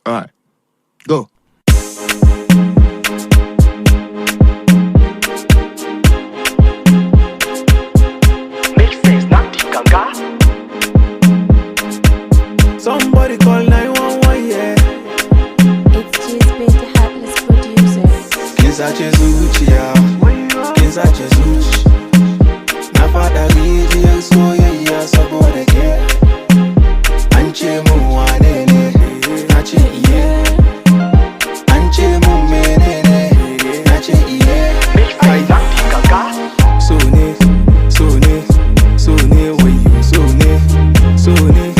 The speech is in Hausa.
Alright, go. Somebody call 911, yeah. It's Tuesday, the heartless producer. Kinsa Chezuchi, yeah. Kinsa Chezuchi. Na fada gidi and so yeah, sabore ke. Anche mu wanene, nache iye. Anche mu menene, nache iye. So ne, way you so ne.